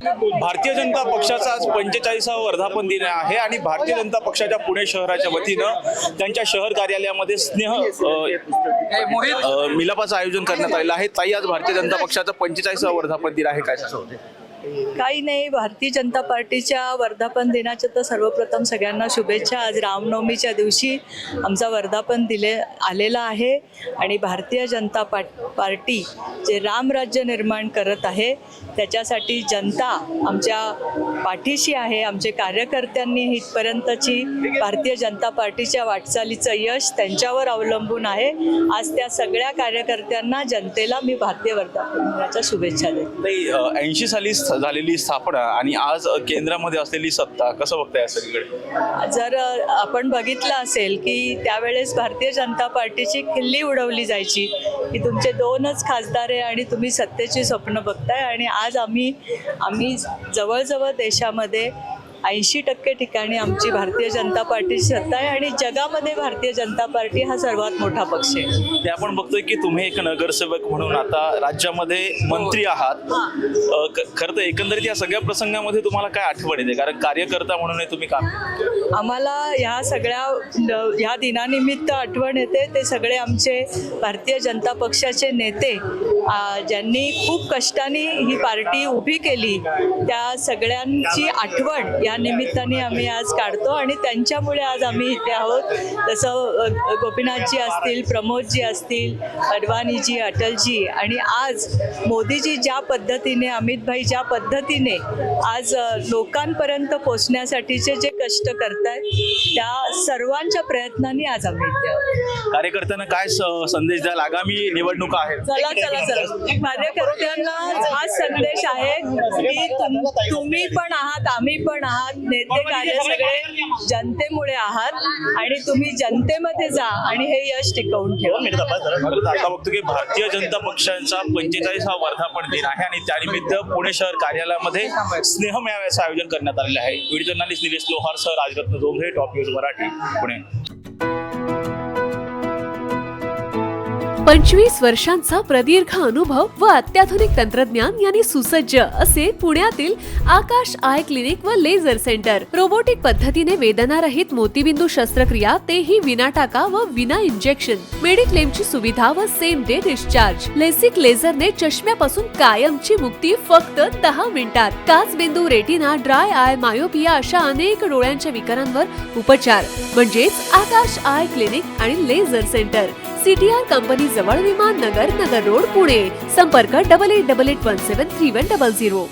भारतीय जनता पक्षाचा आज 45वा वर्धापन दिन आहे आणि भारतीय जनता पक्षाच्या पुणे शहराच्या वतीनं त्यांच्या शहर कार्यालयामध्ये स्नेह मिलापाचं आयोजन करण्यात आलेलं आहे। ताई, आज भारतीय जनता पक्षाचा 45वा वर्धापन दिन आहे, काय सांगते? काही नाही, भारतीय जनता पार्टीच्या वर्धापन दिनाच्या तर सर्वप्रथम सगळ्यांना शुभेच्छा। आज रामनवमीच्या दिवशी आमचा वर्धापन आलेला आहे आणि भारतीय जनता पार्टी जे रामराज्य निर्माण करत आहे त्याच्यासाठी जनता आमच्या पाठीशी आहे। आमचे कार्यकर्त्यांनी इथपर्यंतची भारतीय जनता पार्टीच्या वाटचालीचं यश त्यांच्यावर अवलंबून आहे। आज त्या सगळ्या कार्यकर्त्यांना, जनतेला मी भारतीय वर्धापन दिनाच्या शुभेच्छा देते। 80 साली झालेली स्थापना आणि आज केंद्रामध्ये असलेली सत्ता कसं बघताय सगळीकडे? जर आपण बघितलं असेल की त्यावेळेस भारतीय जनता पार्टीची खिल्ली उडवली जायची की तुमचे 2च खासदार आहे आणि तुम्ही सत्तेची स्वप्न बघताय, आणि आज आम्ही जवळजवळ देशामध्ये 80% ठिकाणी आमची भारतीय जनता पार्टीची सत्ता आहे आणि जगामध्ये भारतीय जनता पार्टी हा सर्वात मोठा पक्ष आहे। ते आपण बघतोय की तुम्ही एक नगरसेवक म्हणून आता राज्यामध्ये मंत्री आहात। खरं तर एकंदरीत या सगळ्या प्रसंगामध्ये तुम्हाला काय आठवण येते, कारण कार्यकर्ता म्हणून तुम्ही काम? आम्हाला ह्या दिनानिमित्त आठवण येते ते सगळे आमचे भारतीय जनता पक्षाचे नेते ज्यांनी खूप कष्टाने ही पार्टी उभी केली, त्या सगळ्यांची आठवण या निमित्ताने आम्ही आज काढतो आणि त्यांच्यामुळे आज आम्ही इथे आहोत। जसं गोपीनाथजी असतील, प्रमोदजी असतील, अडवाणीजी, अटलजी, आणि आज मोदीजी ज्या पद्धतीने, अमितभाई ज्या पद्धतीने आज लोकांपर्यंत पोचण्यासाठीचे जे कष्ट करतायत त्या सर्वांच्या प्रयत्नांनी आज आम्ही इथे आहोत। कार्यकर्त्यांना काय संदेश द्याल? आगामी निवडणुका आहेत, कार्यकर्त्यांना हा संदेश आहे की तुम्ही पण आहात, आम्ही पण आहात, नेते कार्य सगळे जनतेमुळे आहात आणि तुम्ही जनतेमध्ये जा आणि हे यश टिकवून ठेवा। आता बघतो की भारतीय जनता पक्षाचा 45वा वर्धापन दिन आहे आणि त्यानिमित्त पुणे शहर कार्यालयामध्ये स्नेह मेळाव्याचं आयोजन करण्यात आलेलं आहे। व्हिडिओ जर्नलिस्ट निलेश लोहार सह राजरत्न जोंधळे, टॉप न्यूज मराठी, पुणे। 25 वर्षांचा प्रदीर्घ अनुभव व अत्याधुनिक तंत्रज्ञान यांनी सुसज्ज असे पुण्यातील आकाश आय क्लिनिक व लेझर सेंटर। रोबोटिक पद्धतीने वेदनारहित मोतीबिंदू शस्त्रक्रिया, तेही विना टाका व विना इंजेक्शन। मेडिक्लेमची सुविधा व सेम डे डिस्चार्ज। लेसिक लेझरने चष्म्यापासून कायमची मुक्ती फक्त 10 मिनिटात। काचबिंदू, रेटिना, ड्राय आय, मायोपिया अशा अनेक डोळ्यांच्या विकारांवर उपचार म्हणजेच आकाश आय क्लिनिक आणि लेझर सेंटर। CTR कंपनी जवळ, विमान नगर, नगर रोड, पुणे। संपर्क 8888173100।